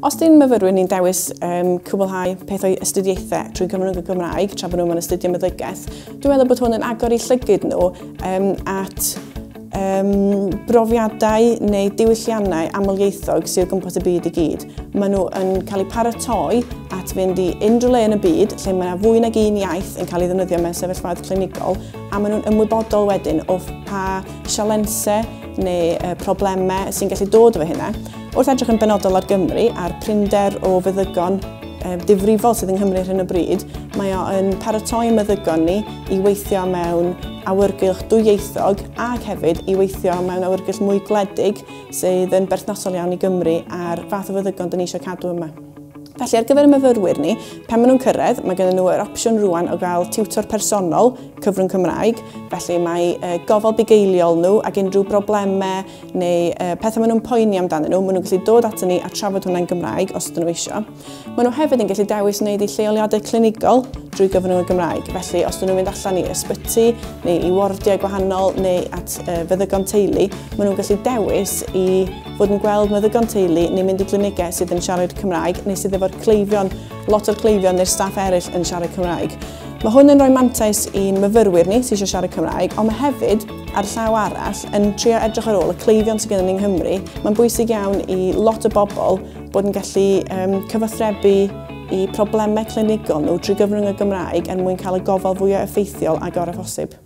Os dyn myfyrwyr ni'n dewis cwblhau pethau astudiaethau trwy gyfrwng y Gymraeg, tra bod nhw'n astudio meddygaeth, dwi'n meddwl bod hwn yn agor I llygyd nhw at brofiadau neu diwylliannau amlieithog sydd o gwmpas y byd I gyd. Maen nhw yn cael eu paratoi at fynd I unrhyw le yn y byd lle mae yna fwy nag un iaith yn cael ei ddefnyddio mewn sefyllfaoedd clinigol a maen nhw'n ymwybodol wedyn o pa sialensau neu problemau sy'n gallu dod efo hynna. Wrth edrych yn benodol ar Gymru a'r prinder o feddygon difrifol sydd yng Nghymru ar hyn o bryd, mae o'n paratoi meddygon ni I weithio mewn awyrgylch dwyieithog ac hefyd I weithio mewn awyrgylch mwy gwledig sydd yn berthnasol iawn I Gymru a'r fath o feddygon dyn ni eisiau cadw yma. Felly ar gyfer y myfyrwyr ni, pan maen nhw'n cyrraedd, mae gennym nhw yr opsiwn rwan o gael tiwtor personol cyfrwng Cymraeg, felly mae gofal bugeiliol nhw ac unrhyw broblemau neu pethau maen nhw'n poeni amdanyn nhw, maen nhw'n gallu dod ato ni a trafod hwnna'n Gymraeg os ydyn nhw eisiau. Maen nhw hefyd yn gallu dewis wneud eu lleoliadau clinigol drwy gyfrwng y Gymraeg, felly os ydyn nhw'n mynd allan I ysbyty neu I wardiau gwahanol neu at feddygon teulu, maen nhw'n gallu dewis I fod yn gweld meddygon teulu neu mynd I glinigau sydd yn siarad Cymraeg neu sydd efo'r cleifion, lot o'r cleifion neu'r staff eraill yn siarad Cymraeg. Mae hwn yn rhoi mantais i'n myfyrwyr ni sydd eisiau siarad Cymraeg, ond mae hefyd ar llaw arall yn trio edrych ar ôl y cleifion sydd gennym ni yng Nghymru. Mae'n bwysig iawn I lot o bobl bod yn gallu cyfathrebu I problemau clinigol nhw drwy gyfrwng y Gymraeg er mwyn cael y gofal fwyaf effeithiol a gorau phosib.